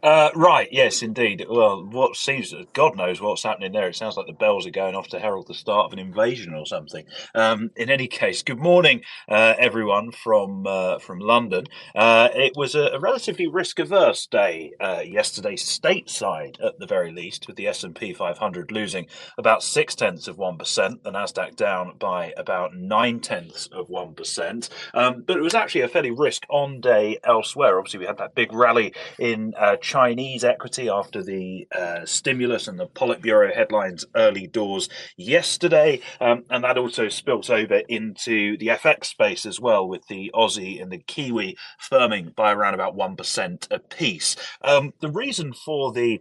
Right, yes, indeed. Well, God knows what's happening there. It sounds like the bells are going off to herald the start of an invasion or something. In any case, good morning, everyone from London. It was a relatively risk-averse day yesterday, stateside at the very least, with the S&P 500 losing about 0.6%, the Nasdaq down by about 0.9%. But it was actually a fairly risk-on day elsewhere. Obviously, we had that big rally in Chinese equity after the stimulus and the Politburo headlines early doors yesterday. And that also spilt over into the FX space as well, with the Aussie and the Kiwi firming by around about 1% apiece. The reason for the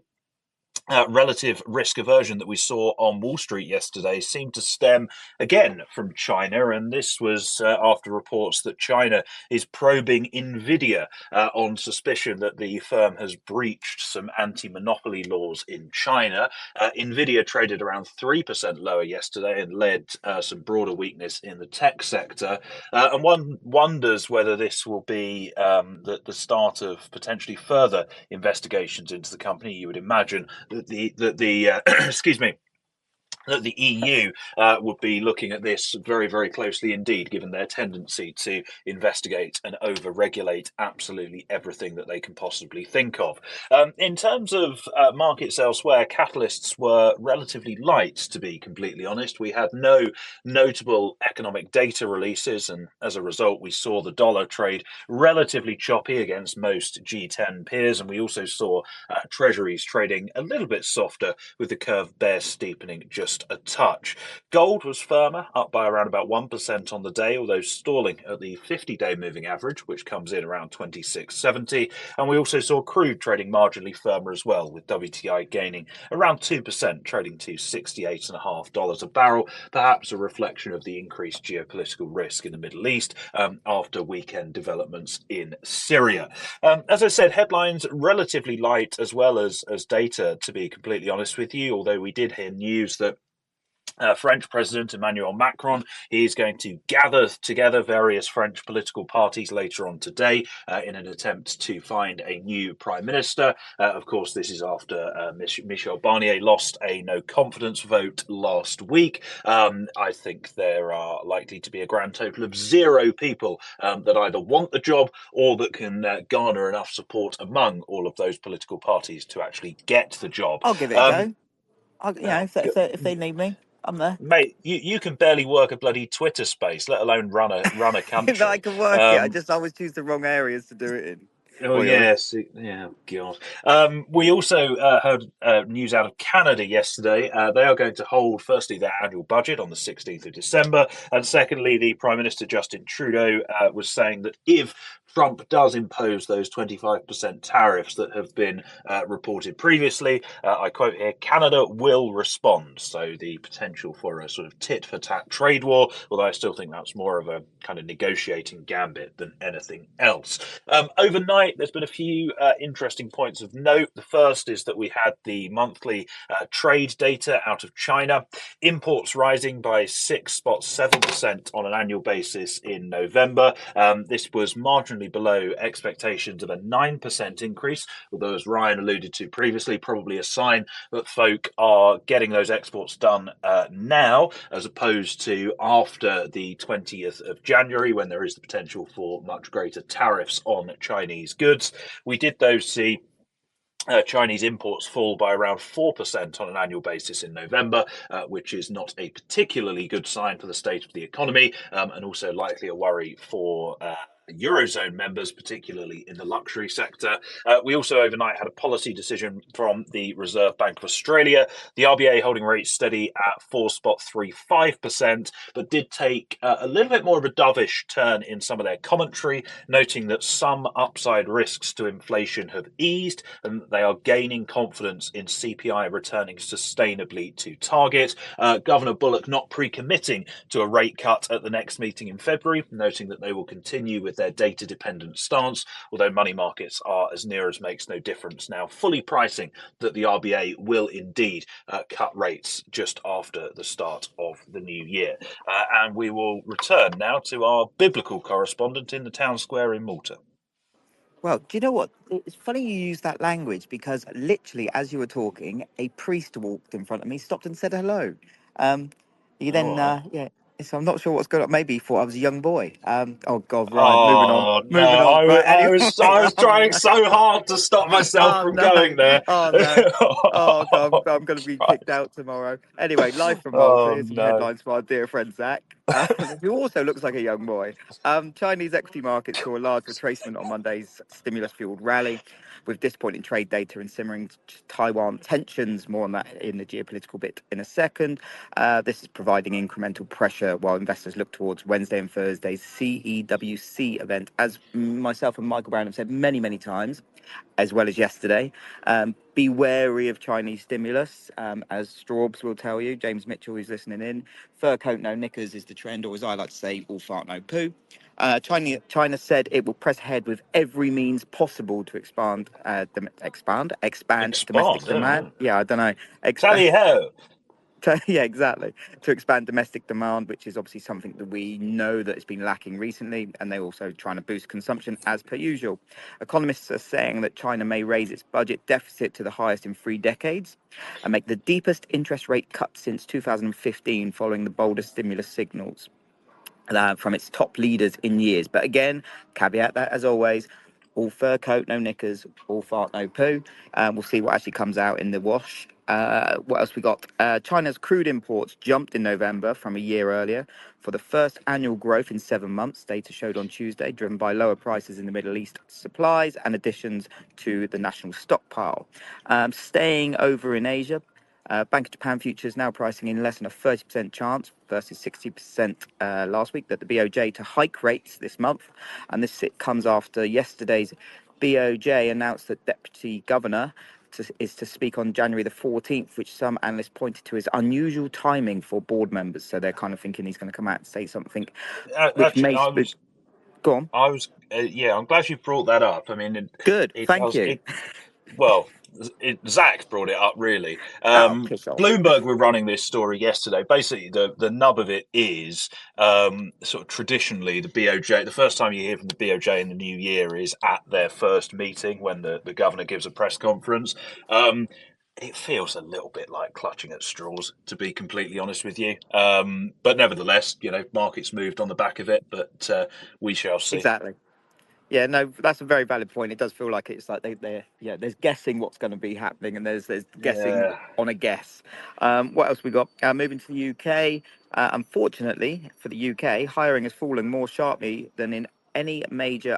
relative risk aversion that we saw on Wall Street yesterday seemed to stem again from China, and this was after reports that China is probing Nvidia on suspicion that the firm has breached some anti-monopoly laws in China. Nvidia traded around 3% lower yesterday and led some broader weakness in the tech sector, and one wonders whether this will be the start of potentially further investigations into the company. You would imagine that the excuse me, that the EU would be looking at this very, very closely indeed, given their tendency to investigate and over-regulate absolutely everything that they can possibly think of. In terms of markets elsewhere, catalysts were relatively light, to be completely honest. We had no notable economic data releases, and as a result, we saw the dollar trade relatively choppy against most G10 peers, and we also saw treasuries trading a little bit softer, with the curve bear steepening just a touch. Gold was firmer, up by around about 1% on the day, although stalling at the 50-day moving average, which comes in around 26.70. And we also saw crude trading marginally firmer as well, with WTI gaining around 2%, trading to $68.50 a barrel, perhaps a reflection of the increased geopolitical risk in the Middle East after weekend developments in Syria. As I said, headlines relatively light as well as data, to be completely honest with you, although we did hear news that French President Emmanuel Macron is going to gather together various French political parties later on today in an attempt to find a new prime minister. Of course, this is after Michel Barnier lost a no confidence vote last week. I think there are likely to be a grand total of 0 people that either want the job or that can garner enough support among all of those political parties to actually get the job. I'll give it a go. Oh, If they need me, I'm there. mate, you can barely work a bloody Twitter space, let alone run a No, I country. can work it. I always choose the wrong areas to do it in. Oh Oi, oi. yes, yeah, God. We also heard news out of Canada yesterday. They are going to hold, firstly, their annual budget on the 16th of December, and secondly, the Prime Minister Justin Trudeau was saying that if Trump does impose those 25% tariffs that have been reported previously, I quote here, Canada will respond. So the potential for a sort of tit for tat trade war, although I still think that's more of a kind of negotiating gambit than anything else. Overnight, there's been a few interesting points of note. The first is that we had the monthly trade data out of China, imports rising by 6.7% on an annual basis in November. This was marginally below expectations of a 9% increase, although, as Ryan alluded to previously, probably a sign that folk are getting those exports done now, as opposed to after the 20th of January, when there is the potential for much greater tariffs on Chinese goods. We did, though, see Chinese imports fall by around 4% on an annual basis in November, which is not a particularly good sign for the state of the economy, and also likely a worry for Eurozone members, particularly in the luxury sector. We also overnight had a policy decision from the Reserve Bank of Australia. The RBA holding rates steady at 4.35%, but did take a little bit more of a dovish turn in some of their commentary, noting that some upside risks to inflation have eased and that they are gaining confidence in CPI returning sustainably to target. Governor Bullock not pre-committing to a rate cut at the next meeting in February, noting that they will continue with their data-dependent stance, although money markets are, as near as makes no difference now, fully pricing that the RBA will indeed cut rates just after the start of the new year. And we will return now to our biblical correspondent in the town square in Malta. Well, do you know what? It's funny you use that language because literally, as you were talking, a priest walked in front of me, stopped and said hello. Um, he Oh, then, wow. yeah. So I'm not sure what's going on. Maybe he thought I was a young boy. Oh God, right. Moving on. Oh no! Moving on. Right. I Anyway. was I was trying so hard to stop myself Oh from no. going there. Oh no. Oh God, I'm going to be kicked out tomorrow. Anyway, live from Malta. Oh Here's some no! headlines from our dear friend Zach, who also looks like a young boy. Chinese equity markets saw a large retracement on Monday's stimulus-fueled rally, with disappointing trade data and simmering Taiwan tensions. More on that in the geopolitical bit in a second. This is providing incremental pressure while investors look towards Wednesday and Thursday's CEWC event. As myself and Michael Brown have said many, many times, as well as yesterday. Be wary of Chinese stimulus, as Straubs will tell you. James Mitchell, who's listening in. Fur coat, no knickers is the trend, or as I like to say, all fart, no poo. China said it will press ahead with every means possible to expand domestic Expand. demand. Oh. Yeah, I don't know. Tally ho! Yeah, exactly. To expand domestic demand, which is obviously something that we know that has been lacking recently, and they're also trying to boost consumption as per usual. Economists are saying that China may raise its budget deficit to the highest in 3 decades and make the deepest interest rate cut since 2015 following the boldest stimulus signals from its top leaders in years. But again, caveat that as always, all fur coat, no knickers, all fart, no poo. We'll see what actually comes out in the wash. What else we got? China's crude imports jumped in November from a year earlier for the first annual growth in 7 months. Data showed on Tuesday, driven by lower prices in the Middle East supplies and additions to the national stockpile. Staying over in Asia, Bank of Japan futures now pricing in less than a 30% chance versus 60% last week that the BOJ to hike rates this month. And this comes after yesterday's BOJ announced that Deputy Governor is to speak on January the 14th, which some analysts pointed to as unusual timing for board members. So they're kind of thinking he's going to come out and say something which Actually, may. Go on. yeah, I'm glad you brought that up. I mean, Good. it Thank does. you. It well, Zach brought it up really. Oh, piss off. Bloomberg were running this story yesterday. Basically, the nub of it is sort of traditionally the BOJ. The first time you hear from the BOJ in the new year is at their first meeting when the governor gives a press conference. It feels a little bit like clutching at straws, to be completely honest with you. But nevertheless, markets moved on the back of it. But we shall see. Exactly. Yeah, no, that's a very valid point. It does feel like it's like yeah, there's guessing what's going to be happening, and there's guessing Yeah. on a guess. What else we got? Moving to the UK. Unfortunately for the UK, hiring has fallen more sharply than in any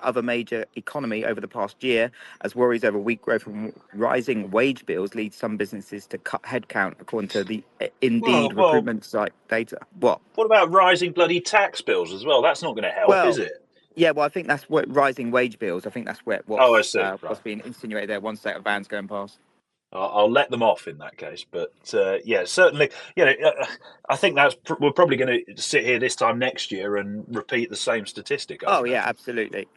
other major economy over the past year, as worries over weak growth and rising wage bills lead some businesses to cut headcount, according to the Indeed Well, recruitment site data. What? what about rising bloody tax bills as well? That's not going to help, is Well, it? yeah, well, I think that's what rising wage bills. I think that's Oh, I see. what's Right. being insinuated there. One set of vans going past. I'll let them off in that case. But yeah, certainly, I think we're probably going to sit here this time next year and repeat the same statistic, I'd Oh yeah, imagine. absolutely.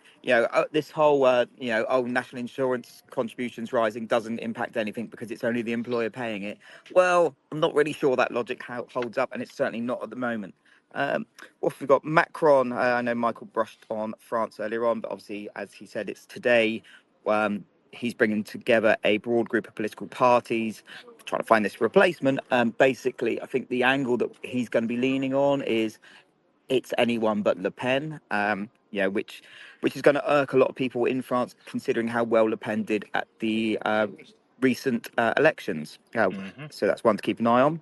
This whole national insurance contributions rising doesn't impact anything because it's only the employer paying it. Well, I'm not really sure that logic holds up, and it's certainly not at the moment. What have we got? Macron. I know Michael brushed on France earlier on, but obviously, as he said, it's today. He's bringing together a broad group of political parties, trying to find this replacement. Basically, I think the angle that he's going to be leaning on is it's anyone but Le Pen. Which is going to irk a lot of people in France, considering how well Le Pen did at the recent elections. Hmm. So that's one to keep an eye on.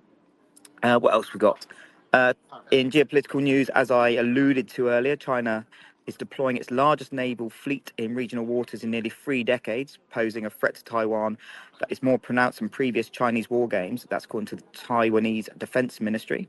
What else we got? Uh, in geopolitical news, as I alluded to earlier, China is deploying its largest naval fleet in regional waters in nearly 3 decades, posing a threat to Taiwan that is more pronounced than previous Chinese war games. That's according to the Taiwanese Defense Ministry.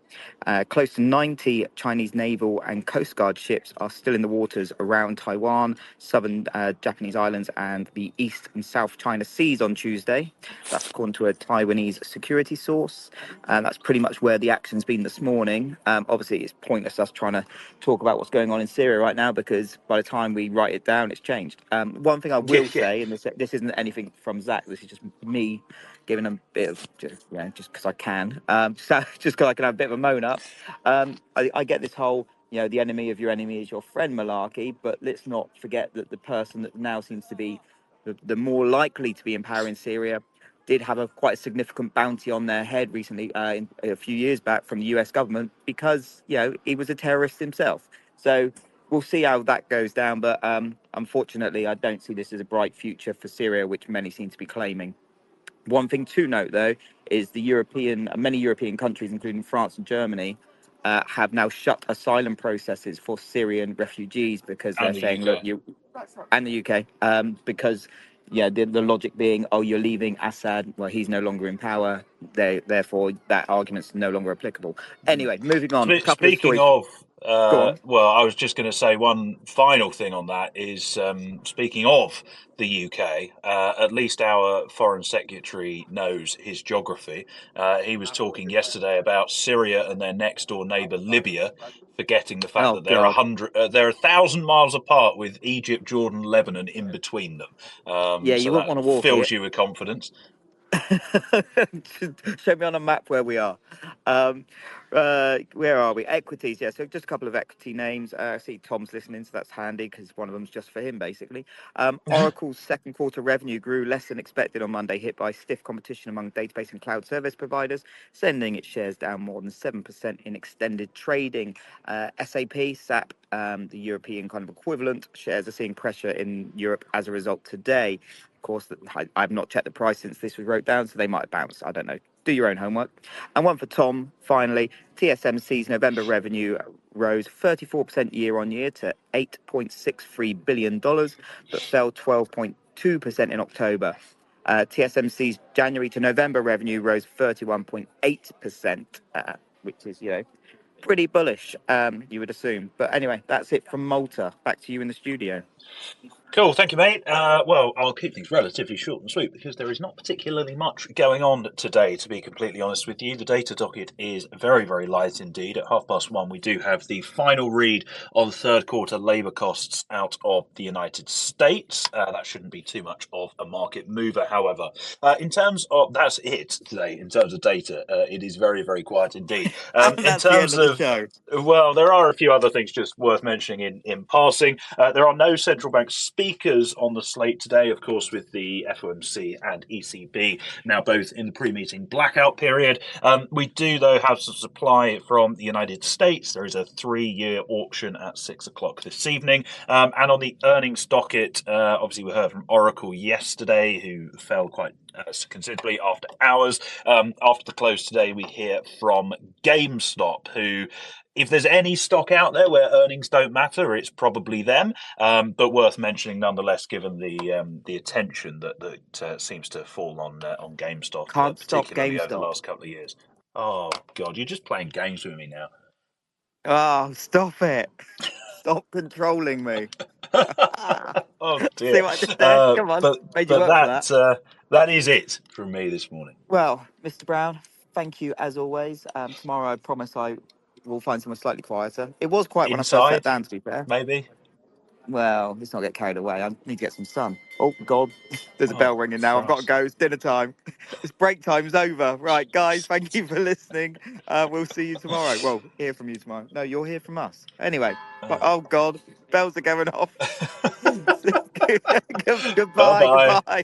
Close to 90 Chinese naval and coast guard ships are still in the waters around Taiwan, southern Japanese islands, and the East and South China Seas on Tuesday. That's according to a Taiwanese security source. And that's pretty much where the action's been this morning. Obviously, it's pointless us trying to talk about what's going on in Syria right now because by the time we write it down, it's changed. One thing I Yeah, will yeah. say, and this isn't anything from Zach, this is just me giving a bit of just because I can, so just because I can have a bit of a moan up. I get this whole the enemy of your enemy is your friend malarkey. But let's not forget that the person that now seems to be the more likely to be in power in Syria did have a quite a significant bounty on their head recently, a few years back from the US government because, he was a terrorist himself. So we'll see how that goes down. But unfortunately, I don't see this as a bright future for Syria, which many seem to be claiming. One thing to note, though, is many European countries, including France and Germany, have now shut asylum processes for Syrian refugees because they're And the saying, look, UK. and the UK, because the logic being, oh, you're leaving Assad, well, he's no longer in power, therefore that argument's no longer applicable. Anyway, moving on, a couple of Speaking stories. of, Go on. well, I was just going to say one final thing on that is speaking of the UK, at least our Foreign Secretary knows his geography. He was talking yesterday about Syria and their next door neighbour Libya, forgetting the fact Oh that God. they're 1,000 miles apart with Egypt, Jordan, Lebanon in between them. Yeah, So you wouldn't that want to walk fills it. you with confidence. Show me on a map where we are. Where are we? Equities, yeah. So just a couple of equity names. I see Tom's listening, so that's handy because one of them's just for him, basically. Oracle's second quarter revenue grew less than expected on Monday, hit by stiff competition among database and cloud service providers, sending its shares down more than 7% in extended trading. SAP, the European kind of equivalent, shares are seeing pressure in Europe as a result today. Of course, I've not checked the price since this was wrote down, so they might bounce. I don't know. Do your own homework. And one for Tom, finally. TSMC's November revenue rose 34% year on year to $8.63 billion, but fell 12.2% in October. TSMC's January to November revenue rose 31.8%, which is, pretty bullish, you would assume. But anyway, that's it from Malta. Back to you in the studio. Cool, thank you, mate. Well, I'll keep things relatively short and sweet because there is not particularly much going on today, to be completely honest with you. The data docket is very, very light indeed. At 1:30, we do have the final read on third quarter labour costs out of the United States. That shouldn't be too much of a market mover, however. In terms of, that's it today, in terms of data, it is very, very quiet indeed. And In that's the end terms of the of show. well, there are a few other things just worth mentioning in passing. There are no central bank speakers on the slate today, of course, with the FOMC and ECB now both in the pre-meeting blackout period. We do, though, have some supply from the United States. There is a 3-year auction at 6 o'clock this evening. And on the earnings docket, obviously, we heard from Oracle yesterday, who fell quite considerably after hours. After the close today, we hear from GameStop, who, if there's any stock out there where earnings don't matter, it's probably them. But worth mentioning nonetheless, given the attention that seems to fall on GameStop, Can't stop particularly over the GameStop. last couple of years. Oh God, you're just playing games with me now. Oh, stop it. Stop controlling me. Oh See dear. what I did there? Come on. But Made you but work for that. that is it from me this morning. Well, Mr. Brown, thank you as always. Tomorrow I promise I will find somewhere slightly quieter. It was quiet when I first sat Inside, down, to be fair. maybe. Well, let's not get carried away. I need to get some sun. Oh, God. There's a bell Oh ringing now. I've got to Christ. go. It's dinner time. It's break time's over. Right, guys, thank you for listening. We'll see you tomorrow. Well, hear from you tomorrow. No, you'll hear from us. Anyway, but Oh. oh, God, bells are going off. Bye Goodbye, bye. goodbye.